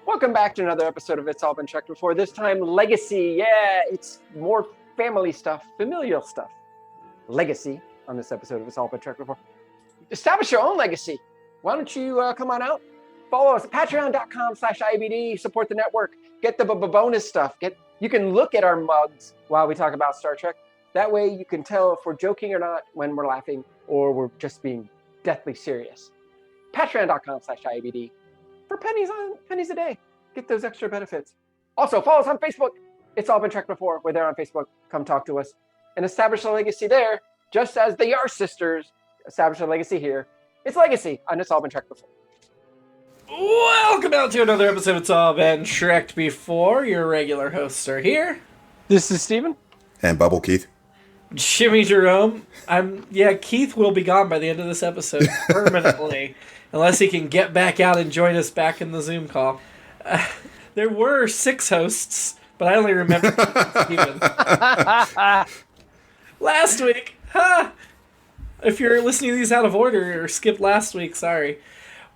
Welcome back to another episode of It's All Been Checked Before. This time, legacy. Yeah, it's more family stuff, familial stuff. Legacy on this episode of It's All Been Checked Before. Establish your own legacy. Why don't you come on out? Follow us at patreon.com/IBD. Support the network. Get the bonus stuff. You can look at our mugs while we talk about Star Trek. That way you can tell if we're joking or not when we're laughing or we're just being deathly serious. Patreon.com/IBD. For pennies a day. Get those extra benefits. Also, follow us on Facebook. It's All Been Checked Before. We're there on Facebook. Come talk to us and establish a legacy there, just as the Yar sisters established a legacy here. It's legacy on It's All Been Checked Before. Welcome out to another episode of It's All Been Checked Before. Your regular hosts are here. This is Steven. And Bubble Keith. Jimmy-Jerome. Keith will be gone by the end of this episode permanently. Unless he can get back out and join us back in the Zoom call. There were 6 hosts, but I only remember Steven. Last week, if you're listening to these out of order or skipped last week, sorry.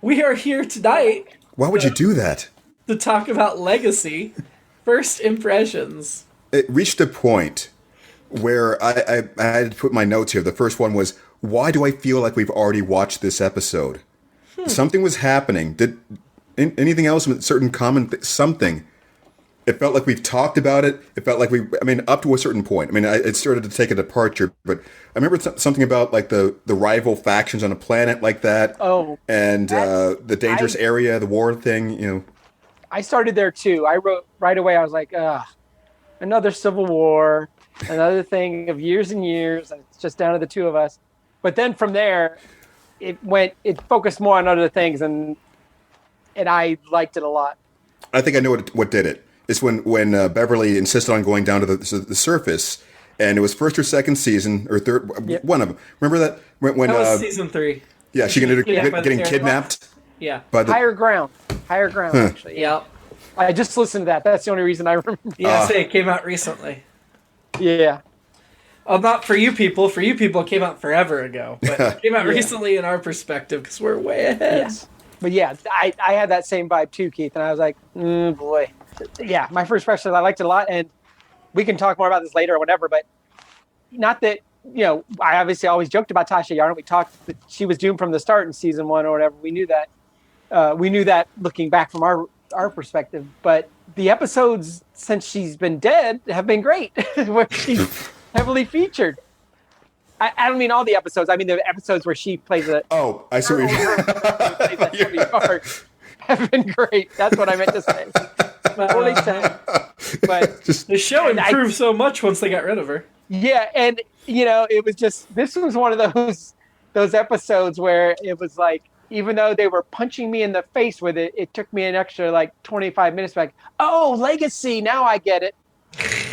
We are here tonight. Why would you do that? To talk about legacy, first impressions. It reached a point where I had to put my notes here. The first one was, why do I feel like we've already watched this episode? Something was happening. Did anything else with certain something? It felt like we've talked about it. It felt like up to a certain point. It started to take a departure, but I remember something about like the rival factions on a planet like that. Oh, and the dangerous area, the war thing. I started there too. I wrote right away. I was like, another civil war, another thing of years and years. And it's just down to the two of us. But then from there, it focused more on other things, and I liked it a lot. I think I know what did it. It's when Beverly insisted on going down to the surface, and it was first or second season, or third, one of them. Remember that? When that was season 3. Yeah, she ended up getting kidnapped? Yeah. Higher ground, actually. Yeah. I just listened to that. That's the only reason I remember. Yeah, it came out recently. Yeah. Well, not for you people. For you people, it came out forever ago. But it came out recently in our perspective, because we're way ahead. Yes. But yeah, I had that same vibe too, Keith. And I was like, boy. Yeah, my first impression, I liked it a lot. And we can talk more about this later or whatever. But not that, I obviously always joked about Tasha Yar. We talked that she was doomed from the start in season 1 or whatever. We knew that. We knew that looking back from our perspective. But the episodes since she's been dead have been great. Where she's heavily featured. I don't mean all the episodes. I mean the episodes where she plays a... Oh, I see what you're saying. Have been great. That's what I meant to say. But the show improved so much once they got rid of her. Yeah, and it was just... This was one of those episodes where it was like, even though they were punching me in the face with it, it took me an extra 25 minutes. Like, oh, legacy! Now I get it.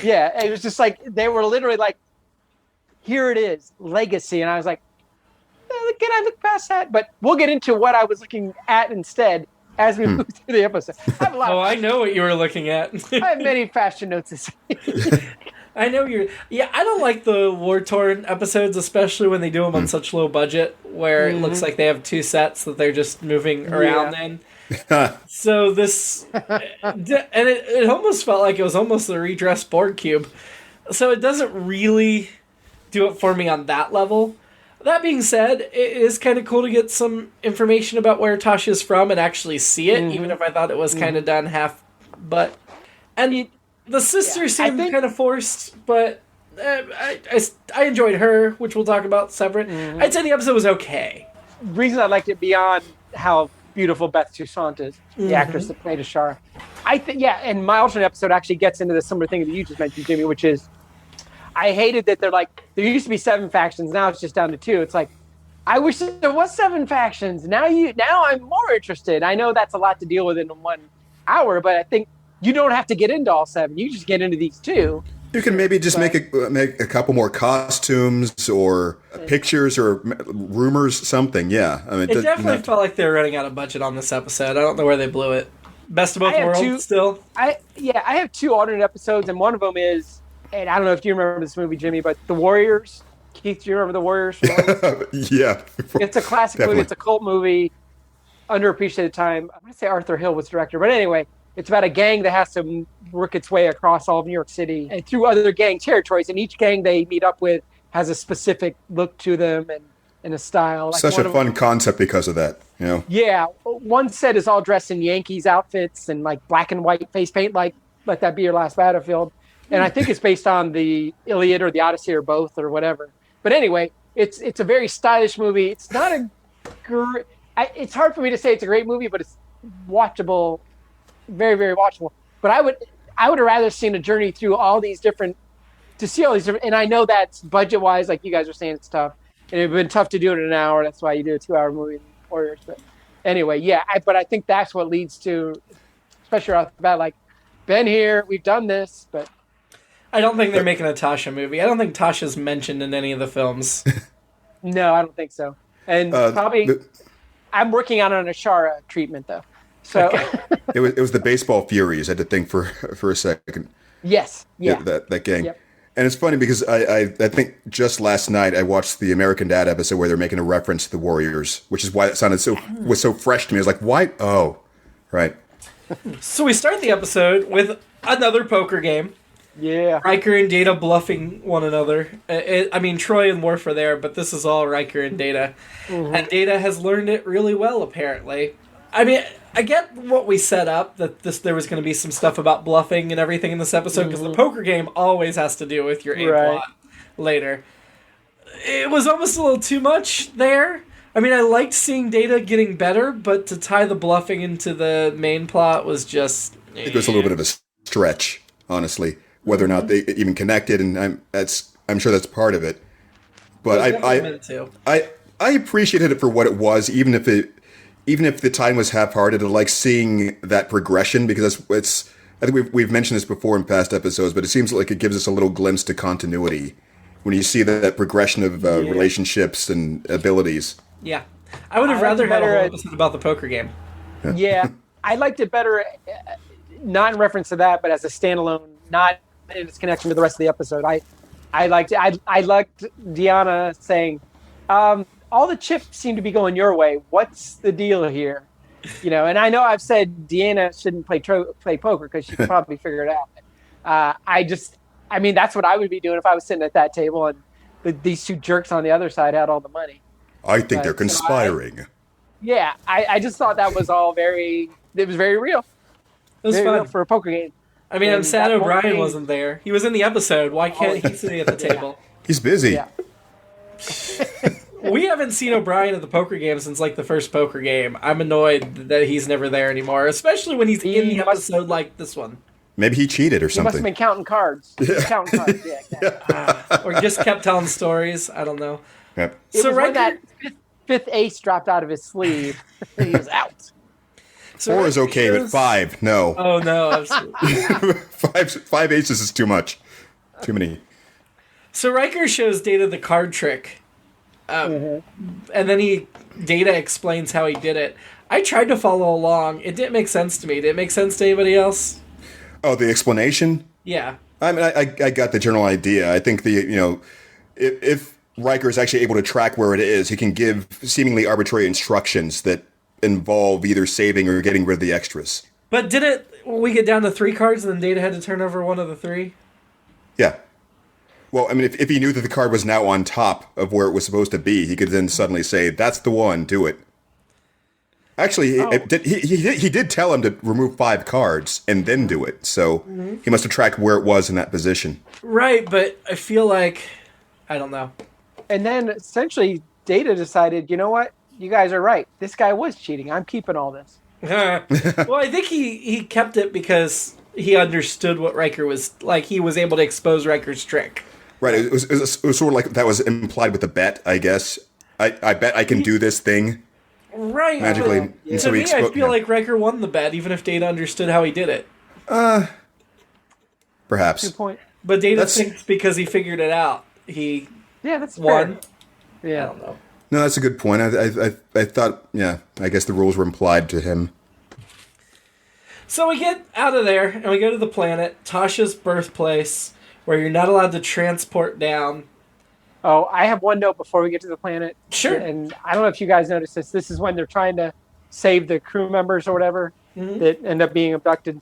Yeah, it was just like they were literally like, here it is, legacy, and I was like, can I look past that? But we'll get into what I was looking at instead as we move through the episode. I know what you were looking at. I have many fashion notes to say. I know you're... Yeah, I don't like the war-torn episodes, especially when they do them on such low budget, where it looks like they have 2 sets that they're just moving around in. So this... and it almost felt like it was almost a redressed board cube. So it doesn't really do it for me on that level. That being said, it is kind of cool to get some information about where Tasha's from and actually see it, even if I thought it was kind of done half. But... And... The sisters seemed kind of forced, but I enjoyed her, which we'll talk about separate. I'd say the episode was okay. The reason I liked it beyond how beautiful Beth Toussaint is, the actress that played Ashara. And my alternate episode actually gets into the similar thing that you just mentioned, Jimmy, which is I hated that they're like, there used to be 7 factions, now it's just down to 2. It's like, I wish there was 7 factions. Now I'm more interested. I know that's a lot to deal with in 1 hour, but I think you don't have to get into all 7. You just get into these 2. You can maybe just make a couple more costumes or pictures or rumors, something. Yeah, it definitely felt like they were running out of budget on this episode. I don't know where they blew it. Best of both worlds. Still. I have 2 alternate episodes, and one of them is, and I don't know if you remember this movie, Jimmy, but The Warriors. Keith, do you remember The Warriors? Yeah, it's a classic movie. It's a cult movie, underappreciated time. I'm going to say Arthur Hill was director, but anyway. it's about a gang that has to work its way across all of New York City and through other gang territories. And each gang they meet up with has a specific look to them and a style. Like Such a fun concept because of that, you know? Yeah. One set is all dressed in Yankees outfits and like black and white face paint, like Let That Be Your Last Battlefield. And I think it's based on the Iliad or the Odyssey or both or whatever. But anyway, it's a very stylish movie. It's not a it's hard for me to say it's a great movie, but it's watchable, very, very watchable. But I would have rather seen a journey through all these different, to see all these different, and I know that's budget wise, like you guys are saying, it's tough. And it'd been tough to do it in an hour. That's why you do a 2-hour movie in Warriors. But anyway, yeah, but I think that's what leads to, especially off the bat, like, been here, we've done this, but I don't think they're making a Tasha movie. I don't think Tasha's mentioned in any of the films. No, I don't think so. And probably, I'm working on an Ashara treatment though. So Okay. It was the baseball Furies. I had to think for a second. yes, yeah, That gang. Yep. And it's funny because I think just last night I watched the American Dad episode where they're making a reference to the Warriors, which is why it was so fresh to me. I was like, why? Oh, right. So we start the episode with another poker game. yeah. Riker and Data bluffing one another. I mean, Troy and Worf are there, but this is all Riker and Data. Mm-hmm. And Data has learned it really well, apparently. I mean, I get what we set up, that there was going to be some stuff about bluffing and everything in this episode, because the poker game always has to do with your A-plot later. It was almost a little too much there. I mean, I liked seeing Data getting better, but to tie the bluffing into the main plot was just... It was a little bit of a stretch, honestly. Whether or not they even connected, and I'm sure that's part of it. But I appreciated it for what it was, even if the time was half-hearted. I like seeing that progression, because I think we've mentioned this before in past episodes, but it seems like it gives us a little glimpse to continuity when you see that progression of relationships and abilities. Yeah. I would have rather had a whole episode about the poker game. Yeah, I liked it better, not in reference to that, but as a standalone, not in its connection to the rest of the episode. I liked it. I liked Deanna saying, all the chips seem to be going your way. What's the deal here? You know, and I know I've said Deanna shouldn't play poker because she could probably figure it out. I mean, that's what I would be doing if I was sitting at that table and these two jerks on the other side had all the money. I think they're conspiring. I just thought that was all it was very real. It was very fun real for a poker game. I mean, I'm sad O'Brien wasn't there. He was in the episode. Why can't he sit at the table? He's busy. Yeah. We haven't seen O'Brien at the poker game since, like, the first poker game. I'm annoyed that he's never there anymore, especially when he's in the episode like this one. Maybe he cheated or He something. must have been counting cards. Counting cards, yeah. Exactly. Or just kept telling stories. I don't know. Yep. It So was when Riker... that fifth ace dropped out of his sleeve. He was out. So 4 is Riker okay, but shows- 5, no. Oh, no, absolutely. five aces is too much. Too many. So Riker shows Data the card trick. And then Data explains how he did it. I tried to follow along. It didn't make sense to me. Did it make sense to anybody else? Oh, the explanation? Yeah. I mean, I got the general idea. I think if Riker is actually able to track where it is, he can give seemingly arbitrary instructions that involve either saving or getting rid of the extras. But didn't we get down to 3 cards and then Data had to turn over one of the 3? Yeah. Well, I mean, if he knew that the card was now on top of where it was supposed to be, he could then suddenly say, "That's the one, do it." Actually, he did tell him to remove 5 cards and then do it, so he must have tracked where it was in that position. Right, but I feel like... I don't know. And then essentially Data decided, you know what? You guys are right. This guy was cheating. I'm keeping all this. Well, I think he kept it because he understood what Riker was... Like, he was able to expose Riker's trick. Right, it was sort of like that was implied with the bet, I guess. I bet I can do this thing. Right. Magically. But And so to he me, I feel like Riker won the bet, even if Data understood how he did it. Perhaps. Good point. But Data thinks because he figured it out, he That's won. fair. Yeah. I don't know. No, that's a good point. I thought, I guess the rules were implied to him. So we get out of there, and we go to the planet, Tasha's birthplace, where you're not allowed to transport down. Oh, I have one note before we get to the planet. Sure. And I don't know if you guys noticed this. This is when they're trying to save the crew members or whatever. that end up being abducted.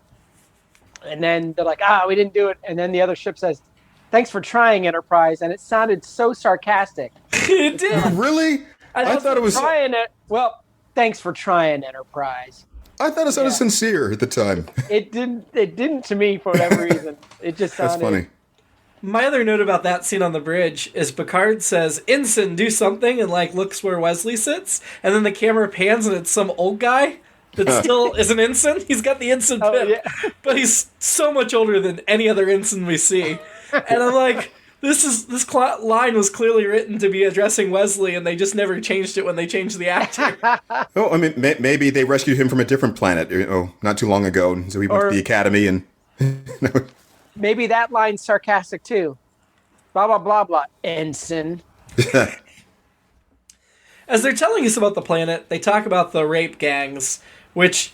And then they're like, we didn't do it. And then the other ship says, thanks for trying, Enterprise. And it sounded so sarcastic. It did. Really? I thought it was. Trying it. Well, thanks for trying, Enterprise. I thought it sounded sincere at the time. It didn't to me for whatever reason. It just sounded. That's funny. My other note about that scene on the bridge is Picard says, "Ensign, do something," and looks where Wesley sits, and then the camera pans and it's some old guy that still is an ensign. He's got the ensign pip, but he's so much older than any other ensign we see. And I'm like, this line was clearly written to be addressing Wesley, and they just never changed it when they changed the actor. Oh, I mean, maybe they rescued him from a different planet, not too long ago, so he went to the academy and. Maybe that line's sarcastic too. Blah blah blah blah. Ensign. As they're telling us about the planet, they talk about the rape gangs, which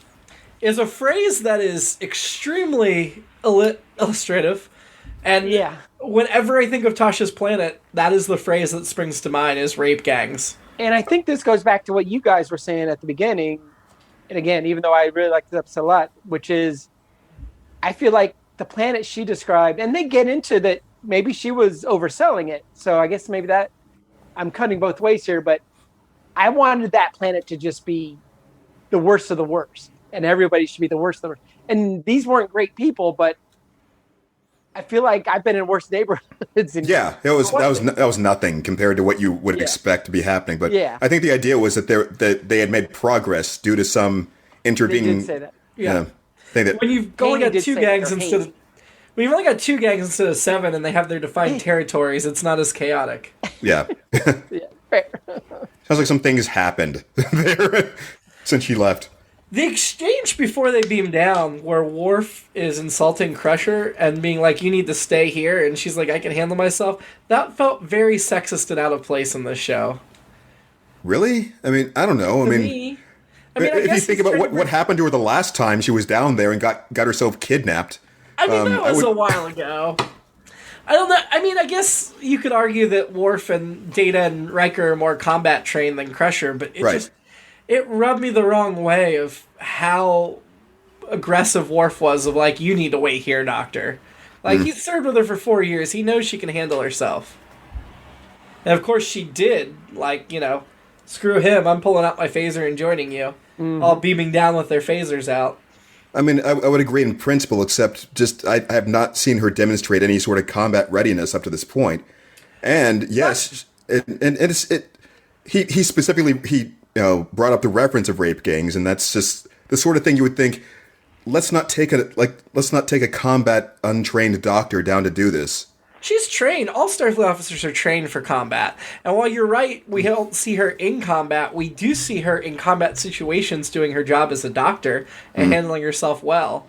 is a phrase that is extremely illustrative. And whenever I think of Tasha's planet, that is the phrase that springs to mind, is rape gangs. And I think this goes back to what you guys were saying at the beginning. And again, even though I really like this episode a lot, which is, I feel like the planet she described, and they get into that maybe she was overselling it. So I guess maybe that I'm cutting both ways here, but I wanted that planet to just be the worst of the worst, and everybody should be the worst of the worst. And these weren't great people, but I feel like I've been in worse neighborhoods. Yeah, that was nothing compared to what you would expect to be happening. But I think the idea was that they had made progress due to some intervening. They did say that. Thing that when you've only got two gangs instead of 7, and they have their defined territories, it's not as chaotic. Yeah. Fair. Sounds like some things happened there since she left. The exchange before they beam down, where Worf is insulting Crusher and being like, "You need to stay here," and she's like, "I can handle myself," that felt very sexist and out of place in this show. Really? I mean, I don't know. I mean, if you think about what happened to her the last time she was down there and got herself kidnapped. I mean, that was a while ago. I don't know. I mean, I guess you could argue that Worf and Data and Riker are more combat trained than Crusher, but it rubbed me the wrong way of how aggressive Worf was of you need to wait here, Doctor. He served with her for 4 years. He knows she can handle herself. And of course she did. Screw him, I'm pulling out my phaser and joining you. All beaming down with their phasers out. I mean, I would agree in principle, except just I have not seen her demonstrate any sort of combat readiness up to this point. And yes, he specifically brought up the reference of rape gangs, and that's just the sort of thing you would think. Let's not take a combat untrained doctor down to do this. She's trained. All Starfleet officers are trained for combat. And while you're right, we don't see her in combat, we do see her in combat situations doing her job as a doctor and handling herself well.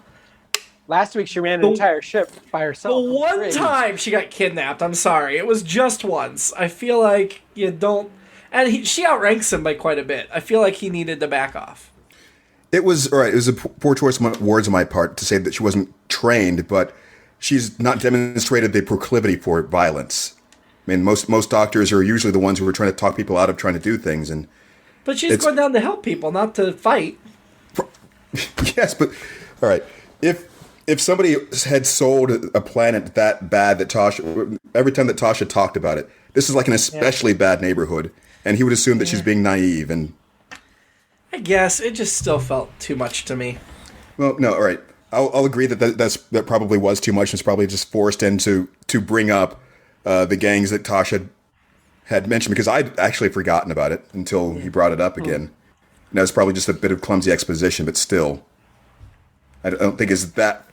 Last week she ran an entire ship by herself. The one time she got kidnapped, I'm sorry, it was just once. I feel like you don't... And she outranks him by quite a bit. I feel like he needed to back off. It was a poor choice of words on my part to say that she wasn't trained, but... she's not demonstrated the proclivity for violence. I mean, most doctors are usually the ones who are trying to talk people out of trying to do things, but she's going down to help people, not to fight. Yes, but all right. If somebody had sold a planet that bad that Tasha, every time that Tasha talked about it, this is like an especially bad neighborhood, and he would assume that she's being naive. And I guess it just still felt too much to me. Well, no, all right. I'll agree that probably was too much. It's probably just forced in to bring up the gangs that Tasha had mentioned, because I'd actually forgotten about it until he brought it up again. And that was probably just a bit of clumsy exposition, but still, I don't think it's that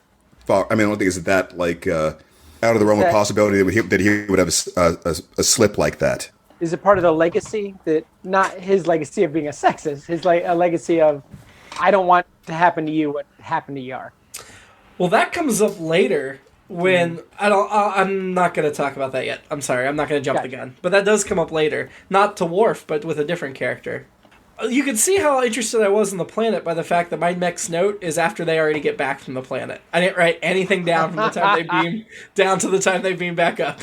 far. I mean, I don't think it's that out of the realm of possibility that he would have a slip like that. Is it part of the legacy that not his legacy of being a sexist, his a legacy of I don't want to happen to you what happened to Yar? Well, that comes up later when I'm not going to talk about that yet. I'm sorry, I'm not going to jump the gun. But that does come up later, not to Worf, but with a different character. You can see how interested I was in the planet by the fact that my next note is after they already get back from the planet. I didn't write anything down from the time they beam down to the time they beam back up.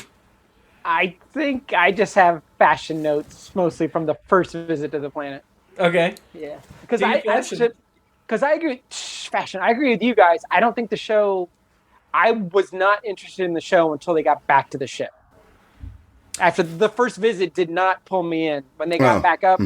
I think I just have fashion notes, mostly from the first visit to the planet. Okay. Yeah, because because I agree, fashion. I agree with you guys. I don't think the show. I was not interested in the show until they got back to the ship. After the first visit, did not pull me in. When they got back up,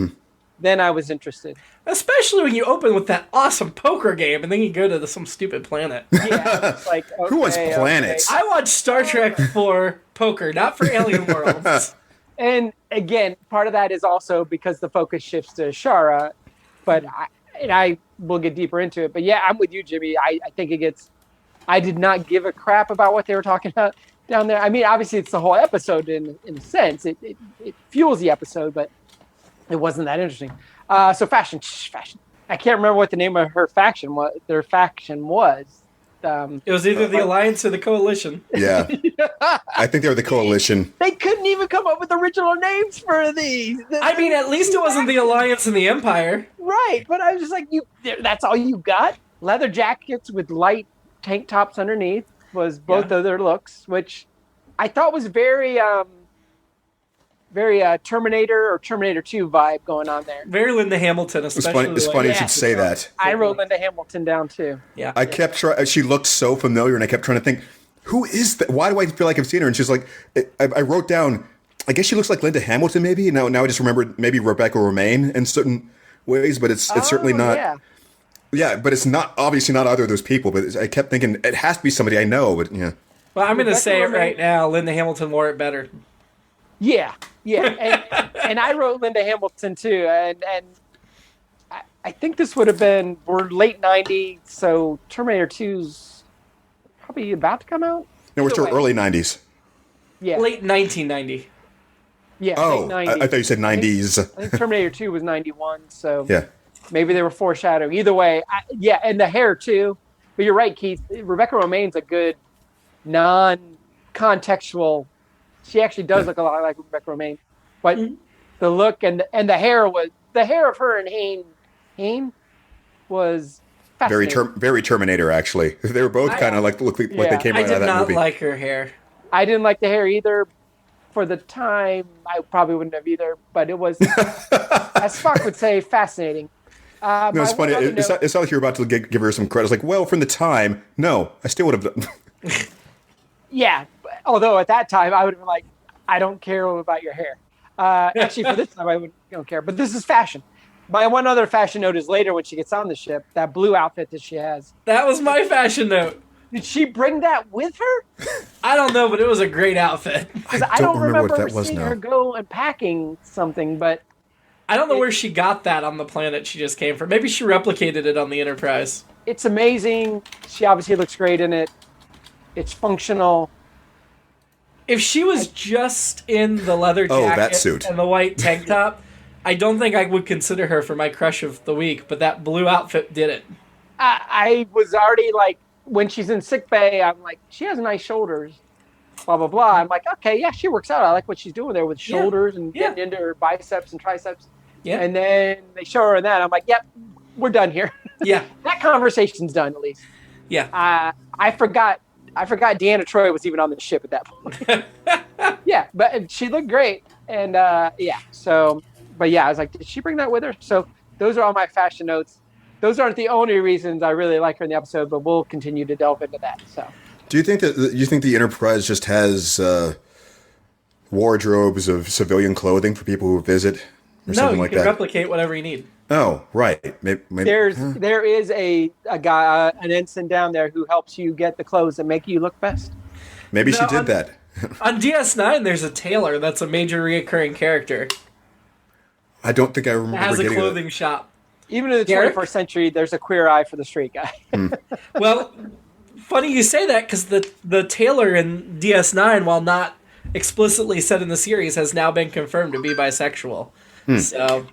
then I was interested. Especially when you open with that awesome poker game, and then you go to some stupid planet. Yeah, it's like okay, who wants planets? I watched Star Trek for poker, not for Alien Worlds. And again, part of that is also because the focus shifts to Shara, but I will get deeper into it. But yeah, I'm with you, Jimmy. I think it gets. I did not give a crap about what they were talking about down there. I mean, obviously, it's the whole episode in a sense. It fuels the episode, but it wasn't that interesting. So fashion. I can't remember what the name of her faction was. Their faction was. It was either the Alliance or the Coalition. Yeah. I think they were the Coalition. They couldn't even come up with original names for these. I mean, at least it wasn't the Alliance and the Empire. Right, but I was just like, that's all you got? Leather jackets with light tank tops underneath was both of their looks, which I thought was very Terminator or Terminator 2 vibe going on there. Very Linda Hamilton, especially. It's funny you should say that. I wrote Linda Hamilton down too. Yeah. I kept trying. She looked so familiar, and I kept trying to think, who is that? Why do I feel like I've seen her? And she's like, I wrote down, I guess she looks like Linda Hamilton, maybe. Now I just remembered maybe Rebecca Romaine in certain ways, but it's certainly not. Yeah. Yeah, but it's not obviously not either of those people. But I kept thinking it has to be somebody I know. But yeah. Well, I'm going to say it right now. Linda Hamilton wore it better. Yeah, and I wrote Linda Hamilton too, and I think this would have been we're late '90s, so Terminator 2's probably about to come out. No, we're still early '90s. Yeah, late 1990. Yeah. Oh, late 90s. I thought you said '90s. I think Terminator 2 was '91, so Yeah. maybe they were foreshadowing. Either way, and the hair too. But you're right, Keith. Rebecca Romaine's a good non-contextual. She actually does look a lot like Rebecca Romaine, but the look and the hair of her and Hayne was fascinating. Very Terminator. Actually, they were both kind of look like they came out of that movie. I did not like her hair. I didn't like the hair either. For the time, I probably wouldn't have either. But it was, as Spock would say, fascinating. No, it's funny. It's not like you're about to give her some credit. It's like, well, from the time, no, I still would have done. Yeah. Although at that time, I would have been like, I don't care about your hair. Actually, for this time, I don't care. But this is fashion. My one other fashion note is later when she gets on the ship, that blue outfit that she has. That was my fashion note. Did she bring that with her? I don't know, but it was a great outfit. I don't remember what that was seeing now. her go and packing something, but... I don't know where she got that on the planet she just came from. Maybe she replicated it on the Enterprise. It's amazing. She obviously looks great in it. It's functional. If she was just in the leather jacket that suit. and the white tank top, I don't think I would consider her for my crush of the week, but that blue outfit did it. I was already like, when she's in sickbay, I'm like, she has nice shoulders, blah, blah, blah. I'm like, okay, yeah, she works out. I like what she's doing there with shoulders and getting into her biceps and triceps. Yeah. And then they show her in that. I'm like, yep, we're done here. Yeah. That conversation's done, at least. Yeah. I forgot Deanna Troi was even on the ship at that point. Yeah, but she looked great. And so, but yeah, I was like, did she bring that with her? So those are all my fashion notes. Those aren't the only reasons I really like her in the episode, but we'll continue to delve into that. So, do you think the Enterprise just has wardrobes of civilian clothing for people who visit, or something like that? No, you can replicate whatever you need. Oh, right. Maybe, there is a guy, an ensign down there who helps you get the clothes that make you look best. Maybe she did that. On DS9, there's a tailor that's a major reoccurring character. I don't think I remember. It has a clothing shop. Even in the 21st century, there's a queer eye for the straight guy. Well, funny you say that, because the tailor in DS9, while not explicitly said in the series, has now been confirmed to be bisexual. So,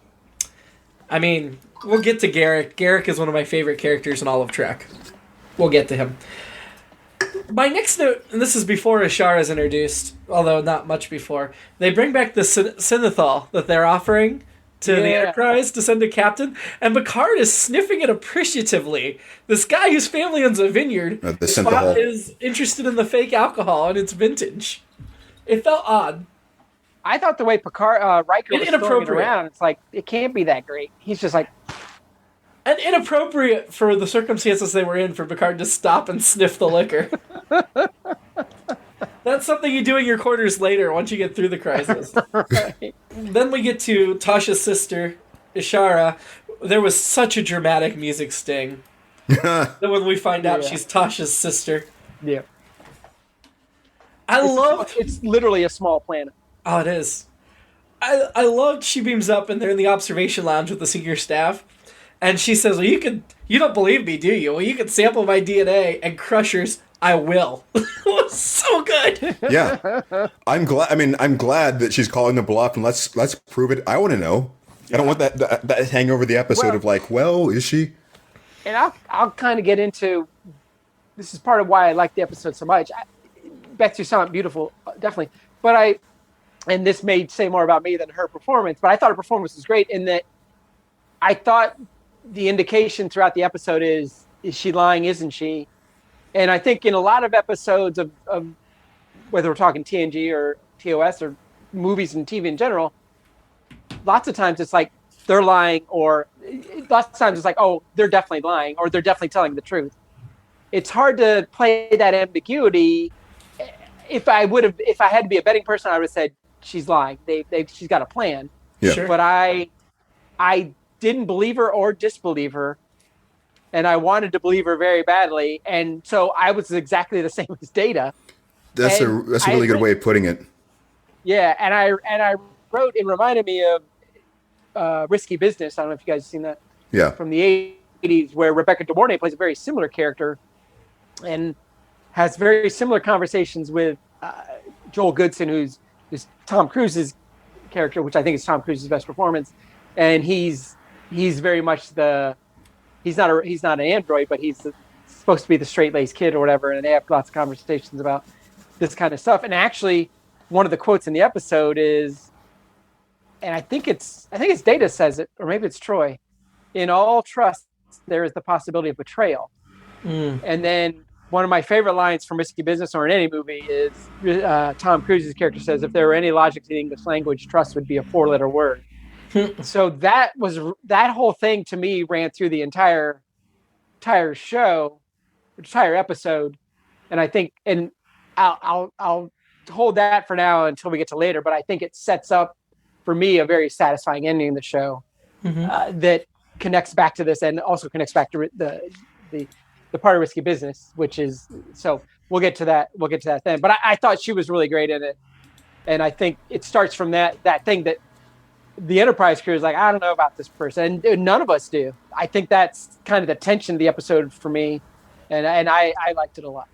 I mean, we'll get to Garrick. Garrick is one of my favorite characters in all of Trek. We'll get to him. My next note, and this is before Ashara is introduced, although not much before, they bring back the synthol that they're offering to the Enterprise to send to Captain, and Picard is sniffing it appreciatively. This guy whose family owns a vineyard is interested in the fake alcohol and its vintage. It felt odd. I thought the way Riker was throwing it around, it's like, it can't be that great. He's just like... And inappropriate for the circumstances they were in for Picard to stop and sniff the liquor. That's something you do in your quarters later once you get through the crisis. Right. Then we get to Tasha's sister, Ishara. There was such a dramatic music sting. Then when we find out she's Tasha's sister. Yeah. It's literally a small planet. Oh, it is. I loved she beams up and they're in the observation lounge with the senior staff. And she says, well, you don't believe me, do you? Well, you can sample my DNA and Crusher's I will. It was so good. Yeah. I'm glad that she's calling the bluff and let's prove it. I want to know. I don't want that hang over the episode of like, well, is she? And I'll kind of get into, this is part of why I like the episode so much. Beth Toussaint, beautiful, definitely. But and this may say more about me than her performance, but I thought her performance was great in that I thought the indication throughout the episode is she lying, isn't she? And I think in a lot of episodes of whether we're talking TNG or TOS or movies and TV in general, lots of times it's like they're lying, or lots of times it's like, oh, they're definitely lying, or they're definitely telling the truth. It's hard to play that ambiguity. If I had to be a betting person, I would have said she's lying. She's got a plan. Yeah. Sure. But I didn't believe her or disbelieve her. And I wanted to believe her very badly, and so I was exactly the same as Data. That's a really good way of putting it. Yeah, and I wrote, it reminded me of Risky Business. I don't know if you guys have seen that. Yeah. From the 80s, where Rebecca De Mornay plays a very similar character, and has very similar conversations with Joel Goodson, who's Tom Cruise's character, which I think is Tom Cruise's best performance, and he's very much he's not an android, but he's supposed to be the straight-laced kid or whatever, and they have lots of conversations about this kind of stuff. And actually, one of the quotes in the episode is, and I think it's Data says it, or maybe it's Troy, in all trust, there is the possibility of betrayal. And then one of my favorite lines from Risky Business or in any movie is Tom Cruise's character says, if there were any logic to the English language, trust would be a 4-letter word. So that whole thing to me ran through the entire show, entire episode, and I think, and I'll hold that for now until we get to later. But I think it sets up for me a very satisfying ending in the show that connects back to this and also connects back to the part of Risky Business, which is, so we'll get to that then. But I thought she was really great in it, and I think it starts from that thing that the Enterprise crew is like, I don't know about this person, and none of us do. I think that's kind of the tension of the episode for me, and I liked it a lot.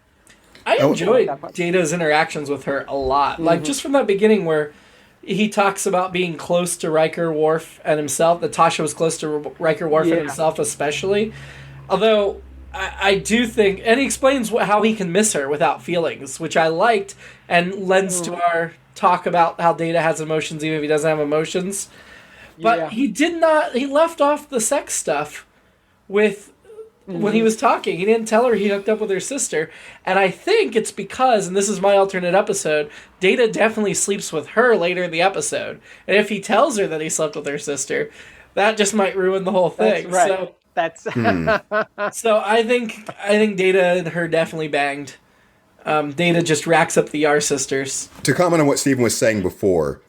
I enjoyed Data's interactions with her a lot. Like, just from that beginning where he talks about being close to Riker, Worf, and himself, that Tasha was close to Riker, Worf, and himself especially. Although, I do think, and he explains how he can miss her without feelings, which I liked, and lends to our talk about how Data has emotions even if he doesn't have emotions. But he left off the sex stuff with when he was talking. He didn't tell her he hooked up with her sister. And I think it's because, and this is my alternate episode, Data definitely sleeps with her later in the episode. And if he tells her that he slept with her sister, that just might ruin the whole thing. That's right. So I think Data and her definitely banged. Data just racks up the Yar sisters. To comment on what Stephen was saying before,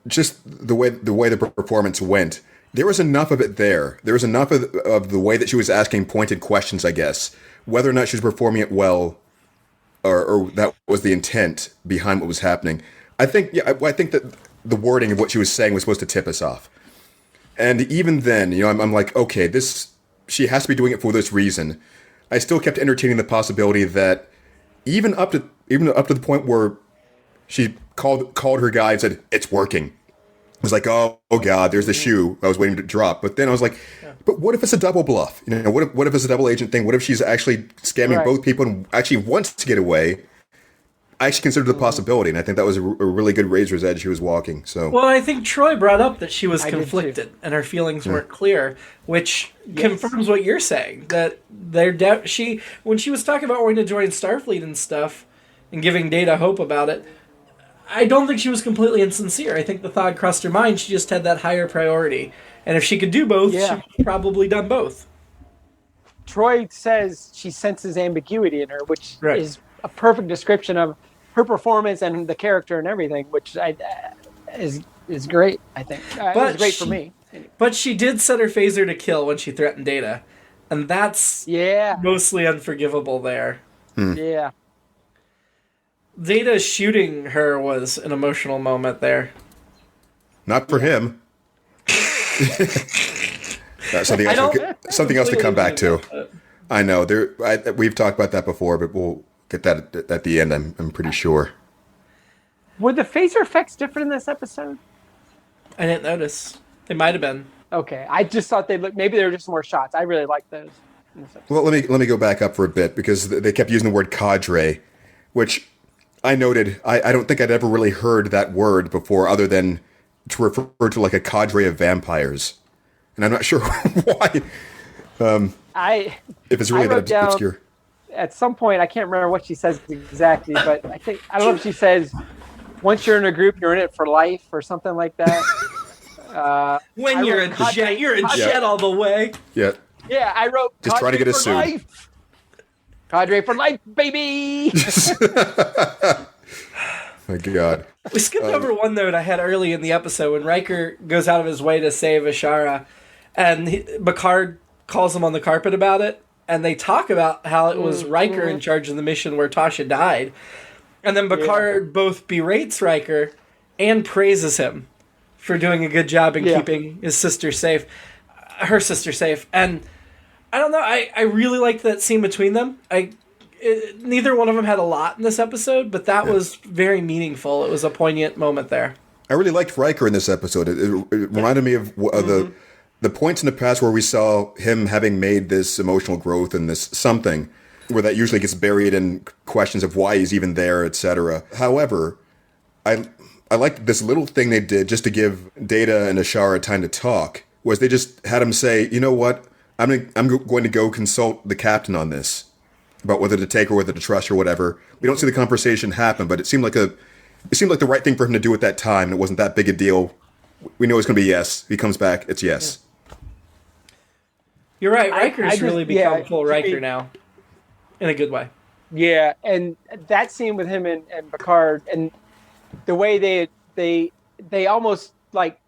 just the way the performance went, there was enough of it there. There was enough of the way that she was asking pointed questions, I guess, whether or not she was performing it well, or that was the intent behind what was happening. I think that the wording of what she was saying was supposed to tip us off. And even then, I'm like, okay, she has to be doing it for this reason. I still kept entertaining the possibility that even up to the point where she called her guy and said, it's working. I was like, oh God, there's the shoe I was waiting to drop. But then I was like, but what if it's a double bluff? What if it's a double agent thing? What if she's actually scamming both people and actually wants to get away? I actually considered the possibility, and I think that was a really good razor's edge she was walking. So, well, I think Troy brought up that she was conflicted and her feelings weren't clear, which confirms what you're saying. That when she was talking about wanting to join Starfleet and stuff, and giving Data hope about it, I don't think she was completely insincere. I think the thought crossed her mind. She just had that higher priority. And if she could do both, she would have probably done both. Troy says she senses ambiguity in her, which is a perfect description of her performance and the character and everything, which is great, I think. It was great for me. But she did set her phaser to kill when she threatened Data. And that's mostly unforgivable there. Yeah. Data shooting her was an emotional moment there. Not for him. Something else to come back to. I know. We've talked about that before, but we'll get that at the end, I'm pretty sure. Were the phaser effects different in this episode? I didn't notice. They might have been. Okay. I just thought maybe they were just more shots. I really liked those. Well, let me go back up for a bit, because they kept using the word cadre, which I noted. I don't think I'd ever really heard that word before, other than to refer to like a cadre of vampires, and I'm not sure why. If it's really that obscure. At some point, I can't remember what she says exactly, but I don't know if she says, once you're in a group, you're in it for life or something like that. When you're a jet, you're a jet all the way. Yeah. Yeah, I wrote just trying to get a suit. Life. Cadre for life, baby. My God. We skipped over one note I had early in the episode when Riker goes out of his way to save Ishara, and Picard calls him on the carpet about it, and they talk about how it was Riker in charge of the mission where Tasha died. And then Picard both berates Riker and praises him for doing a good job in keeping his sister safe, her sister safe. And I don't know, I really liked that scene between them. Neither one of them had a lot in this episode, but that was very meaningful. It was a poignant moment there. I really liked Riker in this episode. It reminded me of the points in the past where we saw him having made this emotional growth and this something, where that usually gets buried in questions of why he's even there, etc. However, I liked this little thing they did just to give Data and Ishara time to talk, was they just had him say, you know what, I'm going to go consult the captain on this, about whether to take or whether to trust or whatever. We don't see the conversation happen, but it seemed like the right thing for him to do at that time. It wasn't that big a deal. We know it's going to be yes. He comes back, it's yes. You're right. Riker's really become full Riker now, in a good way. Yeah, and that scene with him and Picard, and the way they almost like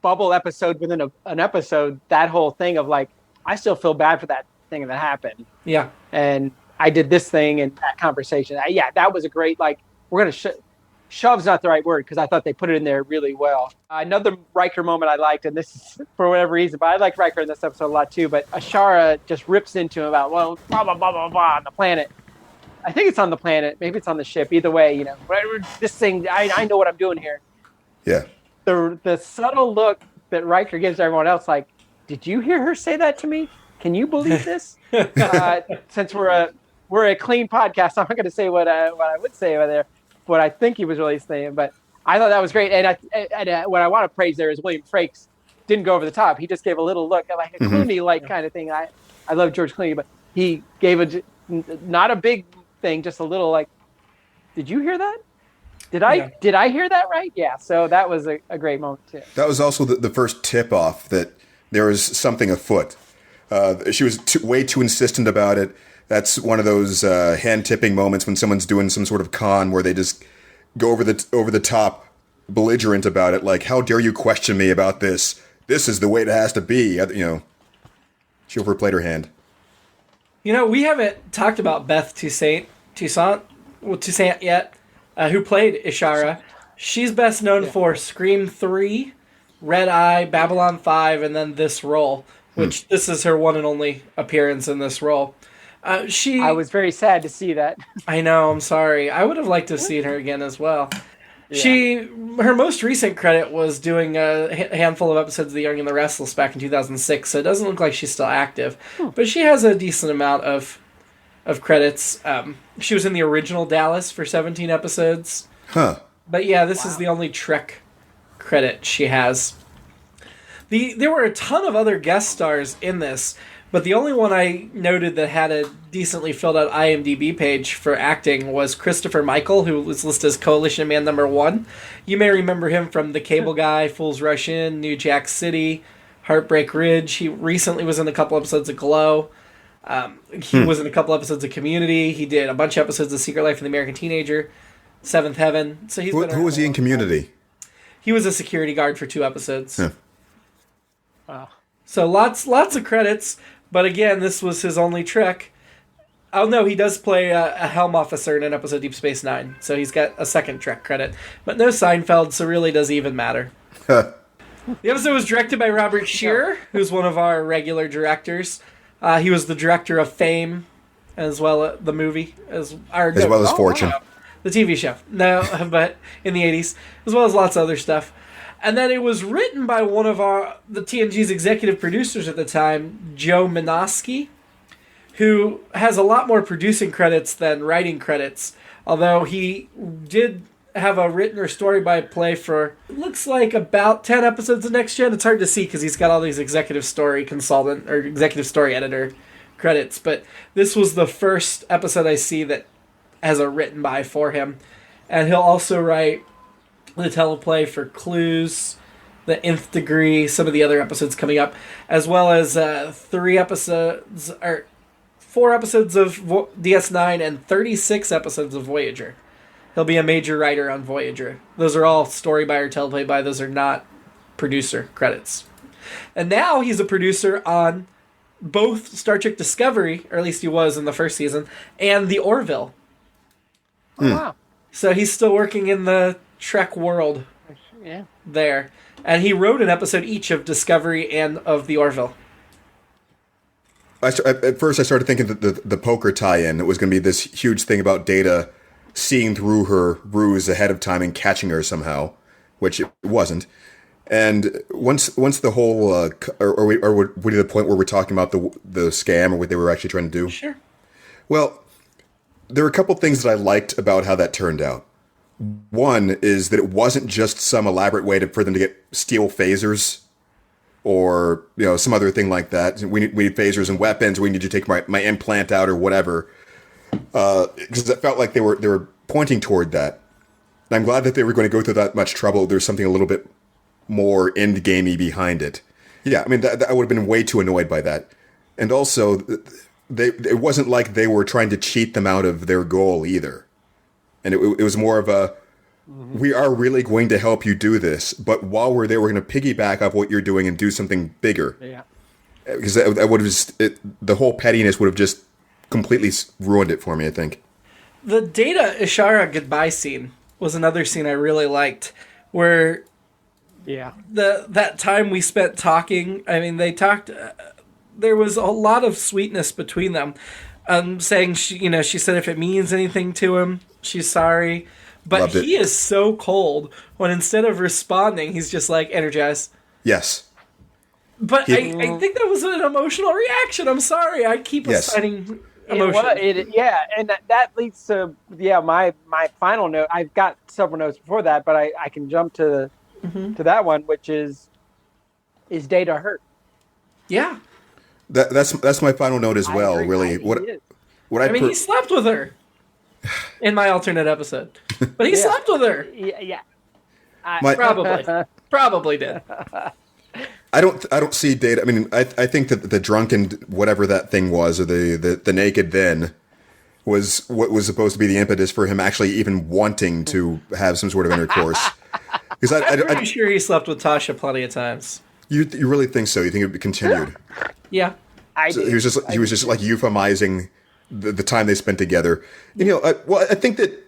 bubble episode within an episode. That whole thing of like, I still feel bad for that thing that happened. Yeah, and I did this thing and that conversation. That was a great, like, we're gonna shove's not the right word, because I thought they put it in there really well. Another Riker moment I liked, and this is for whatever reason, but I like Riker in this episode a lot too, but Ishara just rips into him about, well, blah, blah, blah, blah, blah, on the planet. I think it's on the planet. Maybe it's on the ship. Either way, whatever, this thing, I know what I'm doing here. Yeah. The subtle look that Riker gives to everyone else, like, did you hear her say that to me? Can you believe this? Since we're a clean podcast, I'm not going to say what I would say over there, what I think he was really saying, but I thought that was great. And what I want to praise there is William Frakes didn't go over the top. He just gave a little look, like a Clooney-like kind of thing. I love George Clooney, but he gave not a big thing, just a little like, did you hear that? Did I hear that right? Yeah. So that was a great moment too. That was also the first tip off that there was something afoot. She was way too insistent about it. That's one of those hand-tipping moments when someone's doing some sort of con where they just go over the top, belligerent about it. Like, how dare you question me about this? This is the way it has to be. She overplayed her hand. We haven't talked about Beth Toussaint yet, who played Ishara. She's best known for Scream 3, Red Eye, Babylon 5, and then this role, which this is her one and only appearance in this role. I was very sad to see that. I know, I'm sorry. I would have liked to have seen her again as well. Yeah. Her most recent credit was doing a handful of episodes of The Young and the Restless back in 2006, so it doesn't look like she's still active. But she has a decent amount of credits. She was in the original Dallas for 17 episodes. Huh. But yeah, this is the only Trek credit she has. There were a ton of other guest stars in this, But the only one I noted that had a decently filled out IMDb page for acting was Christopher Michael, who was listed as Coalition Man #1. You may remember him from The Cable Guy, Fools Rush In, New Jack City, Heartbreak Ridge. He recently was in a couple episodes of Glow. He was in a couple episodes of Community. He did a bunch of episodes of Secret Life of the American Teenager, Seventh Heaven. So he's Who was he in Community? He was a security guard for 2 episodes. Yeah. Wow. So lots of credits, but again, this was his only trick. Oh no, he does play a helm officer in an episode of Deep Space Nine, so he's got a second Trek credit. But no Seinfeld, so really does even matter. The episode was directed by Robert Scheer, who's one of our regular directors. He was the director of Fame, as well as the movie, as well as Fortune. Wow. The TV show. No, but in the 80s, as well as lots of other stuff. And then it was written by one of the TNG's executive producers at the time, Joe Minosky, who has a lot more producing credits than writing credits, although he did have a written or story by play for, it looks like about 10 episodes of Next Gen. It's hard to see because he's got all these executive story consultant or executive story editor credits, but this was the first episode I see that has a written by for him. And he'll also write the teleplay for Clues, The Nth Degree, some of the other episodes coming up, as well as 4 episodes of DS9 and 36 episodes of Voyager. He'll be a major writer on Voyager. Those are all story by or teleplay by. Those are not producer credits. And now he's a producer on both Star Trek Discovery, or at least he was in the first season, and The Orville. Oh, wow. So he's still working in the Trek world there. And he wrote an episode each of Discovery and of The Orville. At first, I started thinking that the poker tie-in was going to be this huge thing about Data seeing through her ruse ahead of time and catching her somehow, which it wasn't. And once the whole, are we to the point where we're talking about the scam or what they were actually trying to do? Sure. Well, there are a couple things that I liked about how that turned out. One is that it wasn't just some elaborate way for them to steal phasers or some other thing like that. We need phasers and weapons. We need to take my implant out or whatever. Because it felt like they were pointing toward that. And I'm glad that they were going to go through that much trouble. There's something a little bit more end-gamey behind it. Yeah, I mean, I would have been way too annoyed by that. And also, it wasn't like they were trying to cheat them out of their goal either. And it was more of a, we are really going to help you do this, but while we're there, we're going to piggyback off what you're doing and do something bigger. Yeah. Because that would have the whole pettiness would have just completely ruined it for me, I think. The Data Ishara goodbye scene was another scene I really liked, where that time we spent talking, I mean, they talked, there was a lot of sweetness between them. Saying, she said if it means anything to him, she's sorry. But he is so cold when instead of responding, he's just like, energized. Yes. But I think that was an emotional reaction. I'm sorry. I keep assigning emotion. And that leads to, my final note. I've got several notes before that, but I can jump to that one, which is Data hurt? Yeah. That's my final note as well. Really, he slept with her in my alternate episode, but he slept with her. Yeah, probably did. I don't see Data. I mean, I think that the drunken whatever that thing was, or the naked then, was what was supposed to be the impetus for him actually even wanting to have some sort of intercourse. Because I'm pretty sure he slept with Tasha plenty of times. You really think so? You think it would be continued? Yeah. He was just like euphemizing the time they spent together. I think that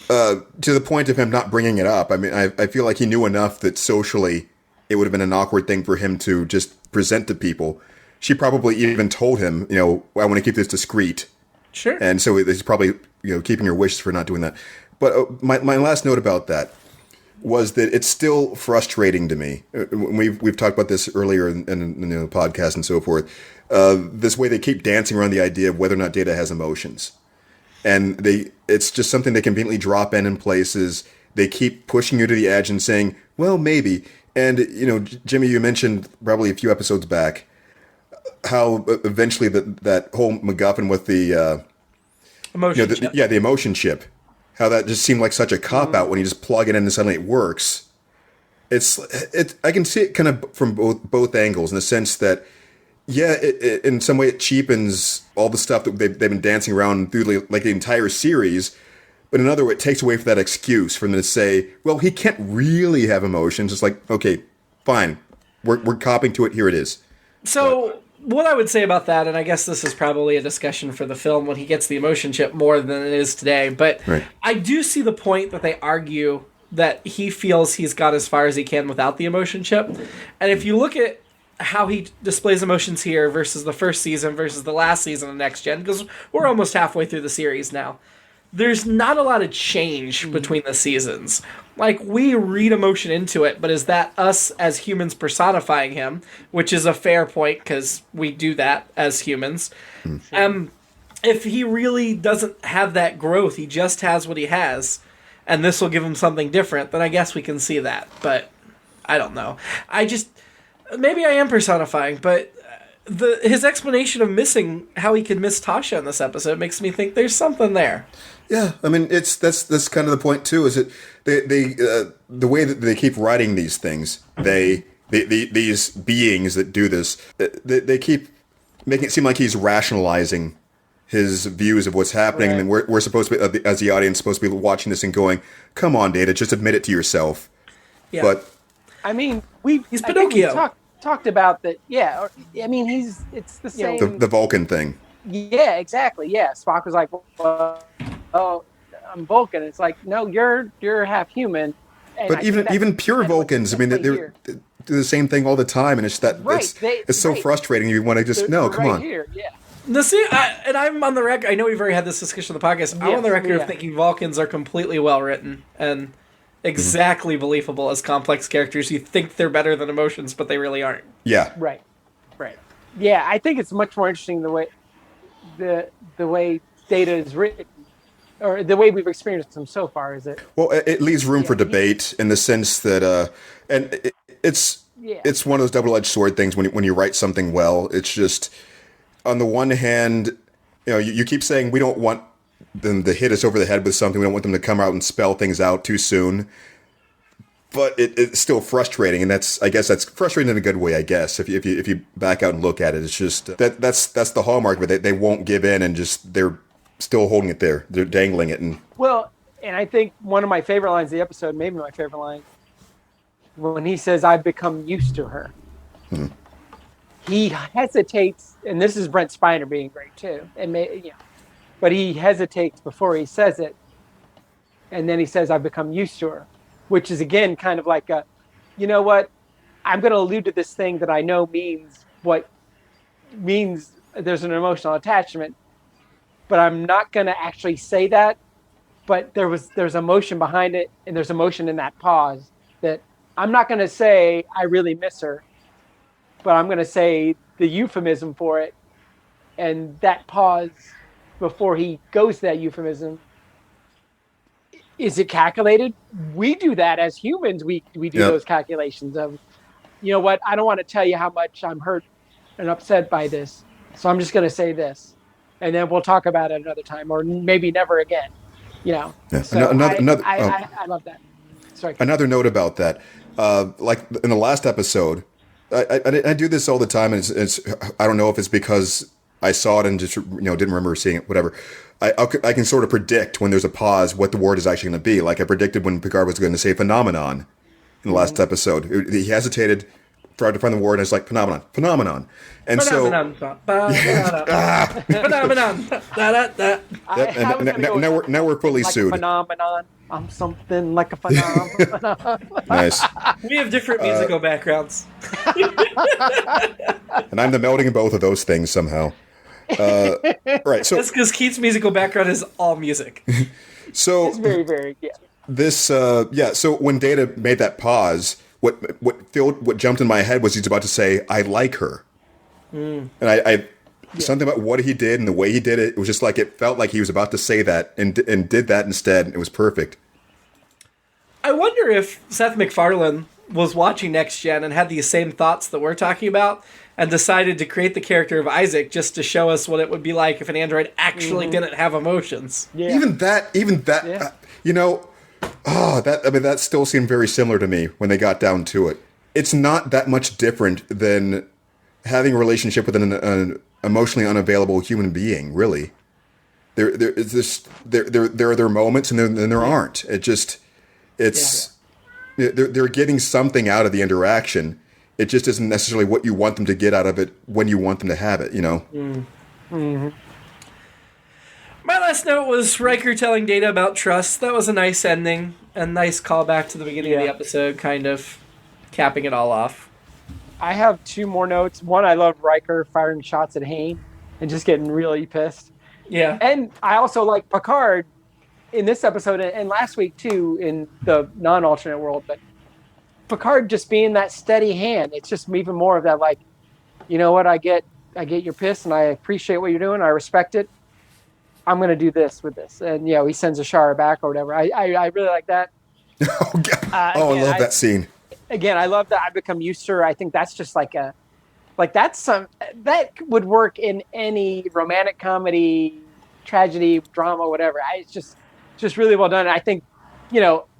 to the point of him not bringing it up, I mean, I feel like he knew enough that socially it would have been an awkward thing for him to just present to people. She probably even told him, I want to keep this discreet. Sure. And so he's probably keeping her wishes for not doing that. But my last note about that was that it's still frustrating to me. We've talked about this earlier in the podcast and so forth. This way they keep dancing around the idea of whether or not Data has emotions. And it's just something they conveniently drop in places. They keep pushing you to the edge and saying, well, maybe. And, Jimmy, you mentioned probably a few episodes back how eventually that whole MacGuffin with the Emotion chip. the emotion chip, how that just seemed like such a cop out when you just plug it in and suddenly it works. I can see it kind of from both angles in the sense that, yeah, in some way it cheapens all the stuff that they've been dancing around through the entire series. But in another way, it takes away from that excuse for them to say, well, he can't really have emotions. It's like, okay, fine. We're copying to it. Here it is. So what I would say about that, and I guess this is probably a discussion for the film when he gets the emotion chip more than it is today, but right. I do see the point that they argue that he feels he's got as far as he can without the emotion chip. And if you look at how he displays emotions here versus the first season versus the last season of Next Gen, because we're almost halfway through the series now, there's not a lot of change between the seasons. Like, we read emotion into it, but is that us as humans personifying him? Which is a fair point, because we do that as humans. If he really doesn't have that growth, he just has what he has, and this will give him something different, then I guess we can see that. But I don't know. Maybe I am personifying, but his explanation of missing how he could miss Tasha in this episode makes me think there's something there. Yeah, I mean, that's kind of the point too. Is that the way that they keep writing these things, these beings that do this, they keep making it seem like he's rationalizing his views of what's happening, right. And then we're supposed to be, as the audience, supposed to be watching this and going, "Come on, Data, just admit it to yourself." Yeah. But I mean, he's Pinocchio. Talked about that. Yeah, I mean, it's the same. The Vulcan thing. Yeah, exactly. Yeah, Spock was like, well, "Oh, I'm Vulcan." It's like, no, you're half human. And but even pure Vulcans, I mean, they do the same thing all the time, and it's that right. it's so frustrating. You want to just come on. Here, yeah. And I'm on the record. I know we've already had this discussion on the podcast. I'm on the record of thinking Vulcans are completely well written and exactly believable as complex characters. You think they're better than emotions, but they really aren't. Yeah. Right. Yeah, I think it's much more interesting the way Data is written, or the way we've experienced him so far. Is it? Well, it leaves room for debate in the sense that, it's one of those double-edged sword things when you write something well. It's just, on the one hand, you keep saying we don't want them to hit us over the head with something. We don't want them to come out and spell things out too soon. But it's still frustrating, and I guess that's frustrating in a good way. I guess if you back out and look at it, it's just that's the hallmark. But they won't give in, and just they're still holding it there. They're dangling it. And I think one of my favorite lines of the episode, maybe my favorite line, when he says, "I've become used to her." He hesitates, and this is Brent Spiner being great too. But he hesitates before he says it, and then he says, "I've become used to her." Which is, again, kind of like you know what? I'm going to allude to this thing that I know means there's an emotional attachment, but I'm not going to actually say that. But there's emotion behind it, and there's emotion in that pause that I'm not going to say I really miss her, but I'm going to say the euphemism for it, and that pause before he goes to that euphemism. Is it calculated? We do that as humans. We do those calculations of, you know what? I don't want to tell you how much I'm hurt and upset by this, so I'm just going to say this, and then we'll talk about it another time, or maybe never again. Yeah. So I love that. Sorry. Another note about that, like in the last episode, I do this all the time, and it's I don't know if it's because I saw it and just didn't remember seeing it, whatever. I can sort of predict when there's a pause what the word is actually going to be. Like I predicted when Picard was going to say phenomenon in the last episode. He hesitated, tried to find the word, and it's like phenomenon. And phenomenon. Now we're fully like sued. Phenomenon. I'm something like a phenomenon. Nice. We have different musical backgrounds. And I'm the melding of both of those things somehow. Right. So that's because Keith's musical background is all music. So it's very, very This So when Data made that pause, what jumped in my head was he's about to say, "I like her," and I something about what he did and the way he did it. It was just like it felt like he was about to say that and did that instead. And it was perfect. I wonder if Seth MacFarlane was watching Next Gen and had these same thoughts that we're talking about, and decided to create the character of Isaac just to show us what it would be like if an android actually didn't have emotions. Yeah. Even that, that still seemed very similar to me when they got down to it. It's not that much different than having a relationship with an emotionally unavailable human being, really. There are their moments, and then there aren't. They're getting something out of the interaction. It just isn't necessarily what you want them to get out of it when you want them to have it, Mm-hmm. My last note was Riker telling Data about trust. That was a nice ending, a nice callback to the beginning of the episode, kind of capping it all off. I have 2 more notes. One, I love Riker firing shots at Hayne and just getting really pissed. Yeah. And I also like Picard in this episode and last week too in the non-alternate world, but Picard just being that steady hand. It's just even more of that, like, you know what, I get your piss and I appreciate what you're doing. I respect it. I'm going to do this with this. And, he sends Ashara back or whatever. I really like that. I love that scene. Again, I love that I've become used to her. I think that's just that would work in any romantic comedy, tragedy, drama, whatever. It's just really well done. And I think,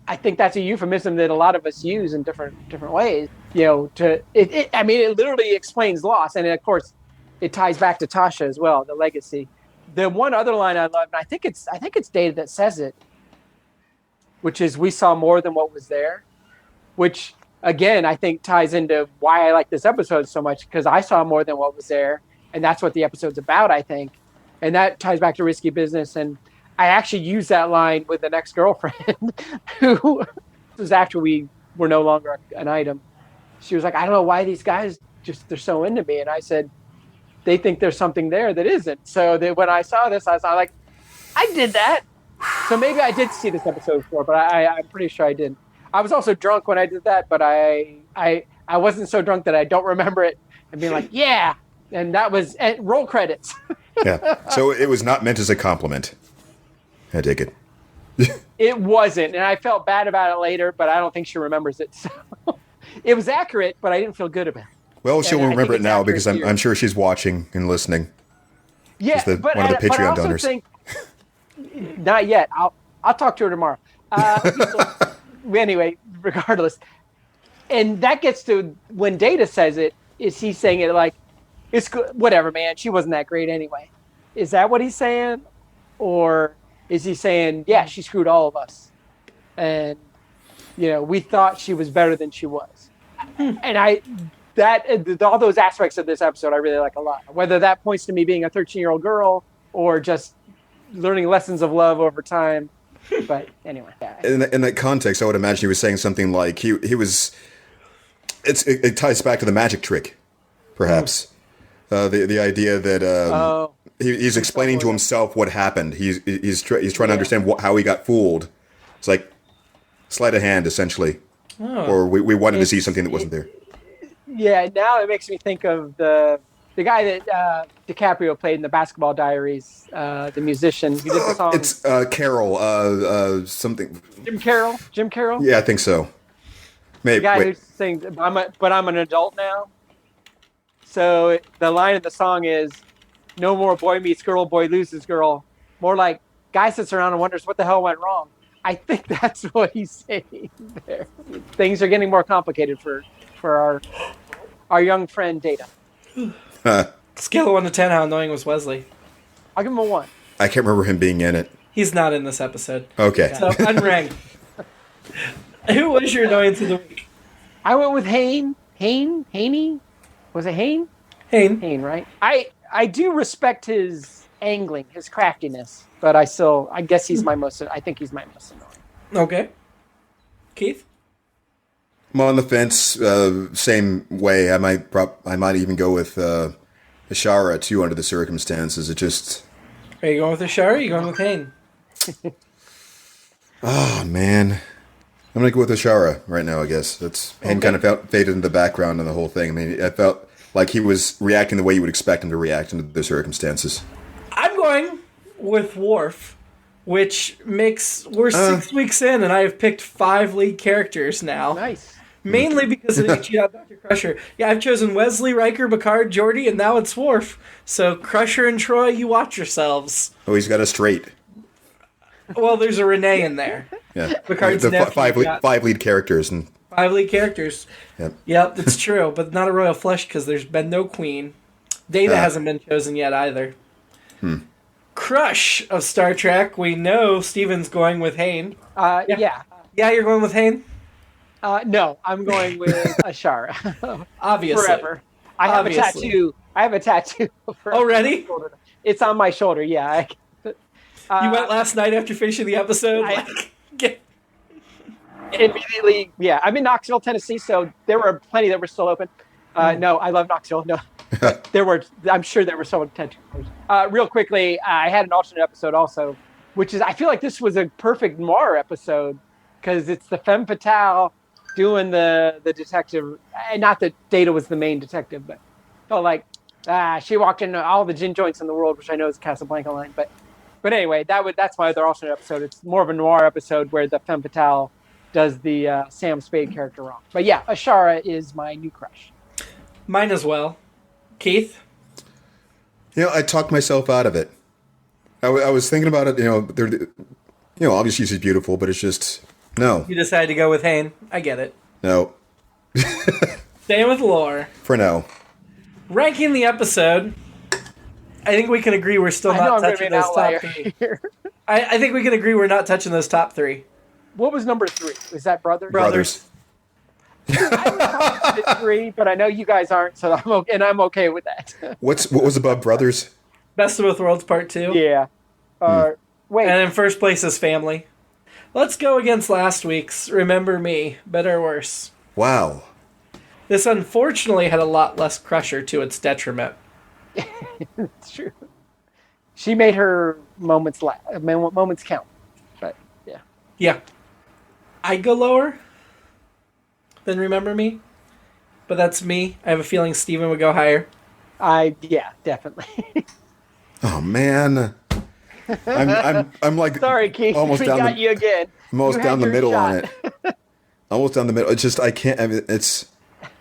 I think that's a euphemism that a lot of us use in different ways. It literally explains loss, and of course, it ties back to Tasha as well, the legacy. The one other line I love, and I think it's Data that says it, which is, "We saw more than what was there," which again I think ties into why I like this episode so much, because I saw more than what was there, and that's what the episode's about, I think, and that ties back to Risky Business. And I actually used that line with an ex-girlfriend who was after we were no longer an item. She was like, "I don't know why these guys they're so into me," and I said, they think there's something there that isn't. So that when I saw this, I was like, I did that. So maybe I did see this episode before, but I'm pretty sure I didn't. I was also drunk when I did that, but I wasn't so drunk that I don't remember it and being like, yeah. And that was roll credits. Yeah. So it was not meant as a compliment. I dig it. It wasn't. And I felt bad about it later, but I don't think she remembers it. So it was accurate, but I didn't feel good about it. Well, she'll remember it now because I'm sure she's watching and listening. Yeah, one of the Patreon donors. Think, not yet. I'll talk to her tomorrow. Anyway, regardless, and that gets to when Data says it. Is he saying it like, "It's good, whatever, man. She wasn't that great anyway"? Is that what he's saying, or is he saying, "Yeah, she screwed all of us, and we thought she was better than she was"? And all those aspects of this episode I really like a lot. Whether that points to me being a 13-year-old girl or just learning lessons of love over time. But anyway. Yeah. In that context, I would imagine he was saying something like he was. It ties back to the magic trick, perhaps. The idea that he's explaining to himself what happened. He's trying to understand how he got fooled. It's like sleight of hand, essentially. Oh. Or we wanted to see something that wasn't there. Yeah, now it makes me think of the guy that DiCaprio played in the Basketball Diaries, the musician who did the song. It's Carroll, something. Jim Carroll? Yeah, I think so. Maybe. The guy who sings, but I'm an adult now. So the line of the song is, "No more boy meets girl, boy loses girl." More like, guy sits around and wonders what the hell went wrong. I think that's what he's saying there. Things are getting more complicated for our young friend Data. Scale of 1 to 10, how annoying was Wesley? I'll give him a 1. I can't remember him being in it. He's not in this episode. Okay. So, unranked. Who was your annoyance of the week? I went with Hayne. Haney? Was it Hayne? Hayne, right? I do respect his angling, his craftiness, but I guess he's I think he's my most annoying. Okay. Keith? I'm on the fence, same way. I might even go with Ashara too under the circumstances. It just. Are you going with Ashara or are you going with Hayne? Oh man. I'm gonna go with Ashara right now, I guess. Hayne kind of faded in the background in the whole thing. I mean, I felt like he was reacting the way you would expect him to react under the circumstances. I'm going with Worf, which makes we're 6 weeks in, and I have picked 5 lead characters now. Nice. Mainly because of didn't cheat out Dr. Crusher. Yeah, I've chosen Wesley, Riker, Picard, Geordi, and now it's Worf. So Crusher and Troy, you watch yourselves. Oh, he's got a straight. Well, there's a Renee in there. Yeah. Picard's the nephew, five lead characters. And 5 lead characters. Yep. Yep, it's true, but not a royal flush because there's been no queen. Data hasn't been chosen yet either. Crush of Star Trek. We know Steven's going with Hayne. Yeah. Yeah, you're going with Hayne? No, I'm going with Ashara. Obviously. Forever. I have a tattoo. Already? It's on my shoulder, yeah. You went last night after finishing the episode? Immediately, yeah. I'm in Knoxville, Tennessee, so there were plenty that were still open. No, I love Knoxville. No, I'm sure there were so many tattoos. Real quickly, I had an alternate episode also, which is, I feel like this was a perfect noir episode because it's the femme fatale doing the detective. And not that Data was the main detective, but felt like she walked into all the gin joints in the world, which I know is a Casablanca line. But anyway, that's my other alternate episode. It's more of a noir episode where the femme fatale does the Sam Spade character wrong. But yeah, Ashara is my new crush. Mine as well. Keith? I talked myself out of it. I was thinking about it. Obviously she's beautiful, but it's just no. You decided to go with Hayne. I get it. No. Staying with lore. For now. Ranking the episode. I think we can agree we're still not touching those top 3. I think we can agree we're not touching those top 3. What was number 3? Was that Brothers? Brothers. I was 3, but I know you guys aren't, so I'm okay with that. What was above Brothers? Best of Both Worlds Part 2. Yeah. Wait. And in first place is Family. Let's go against last week's Remember Me, Better or Worse. Wow. This unfortunately had a lot less Crusher to its detriment. It's true. She made her moments count. But yeah. Yeah. I'd go lower than Remember Me, but that's me. I have a feeling Steven would go higher. Yeah, definitely. Oh man. I'm like sorry, Keith. Almost we down got you again. Almost down the middle on it. Almost down the middle. It's just I can't. It's.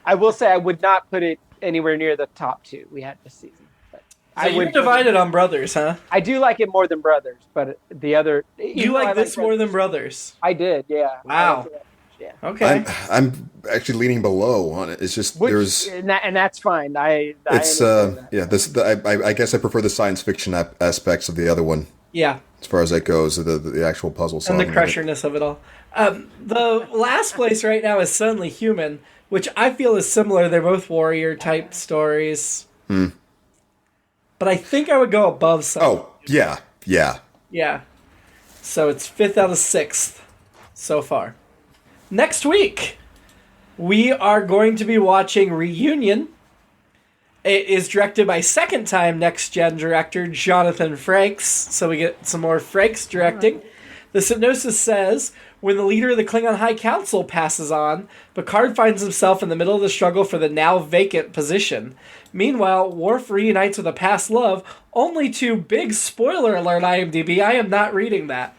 I will say I would not put it anywhere near the top 2 we had this season. But so you're divided on Brothers, huh? I do like it more than Brothers, but the other. You like this more than Brothers? I did, yeah. Wow. Yeah. Okay. I'm actually leaning below on it. It's just there's and that's fine. I guess I prefer the science fiction aspects of the other one. Yeah. As far as that goes, the actual puzzle solving and the crusherness of it all. The last place right now is Suddenly Human, which I feel is similar. They're both warrior type stories. But I think I would go above Suddenly. Oh yeah. Yeah. So it's 5th out of 6th so far. Next week, we are going to be watching Reunion. It is directed by second-time Next Gen director Jonathan Frakes, so we get some more Frakes directing. Right. The synopsis says, when the leader of the Klingon High Council passes on, Picard finds himself in the middle of the struggle for the now vacant position. Meanwhile, Worf reunites with a past love, only to, big spoiler alert IMDb, I am not reading that.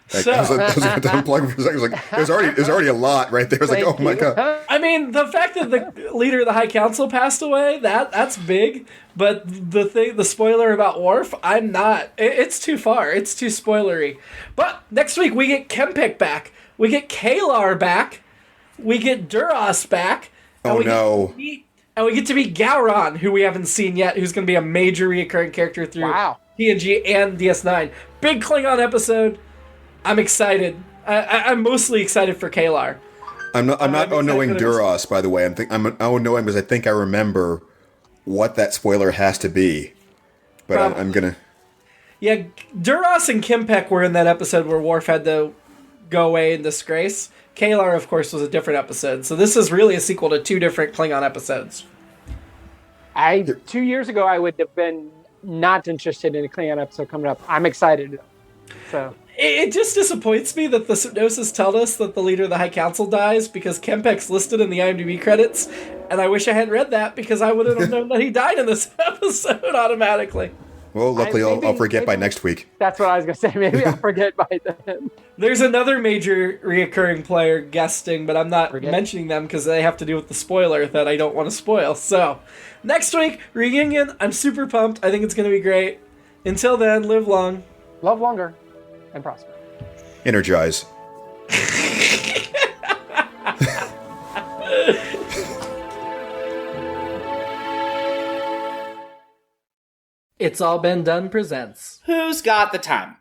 So, I was going to unplug for a second. I was like, there's already a lot right there. I was like, oh my god. I mean, the fact that the leader of the High Council passed away, that's big. But the spoiler about Worf, I'm not. It's too far. It's too spoilery. But next week we get Kempik back. We get Kalar back. We get Duras back. Oh no. And we get to meet Gowron, who we haven't seen yet, who's going to be a major reoccurring character through TNG and DS9. Big Klingon episode. I'm excited. I'm mostly excited for Kalar. I'm not knowing Duras, by the way. I'm knowing because I think I remember what that spoiler has to be. But I'm gonna. Yeah, Duras and Kempik were in that episode where Worf had to go away in disgrace. Kalar, of course, was a different episode. So this is really a sequel to 2 different Klingon episodes. 2 years ago, I would have been not interested in a Klingon episode coming up. I'm excited. So. It just disappoints me that the synopsis tells us that the leader of the High Council dies because Kempek's listed in the IMDb credits, and I wish I hadn't read that because I wouldn't have known that he died in this episode automatically. Well, luckily I'll forget by next week. That's what I was going to say. Maybe I'll forget by then. There's another major reoccurring player guesting, but I'm not mentioning them because they have to do with the spoiler that I don't want to spoil. So, next week, reunion. I'm super pumped. I think it's going to be great. Until then, live long. Love longer. And prosper. Energize. It's All Been Done presents. Who's got the time?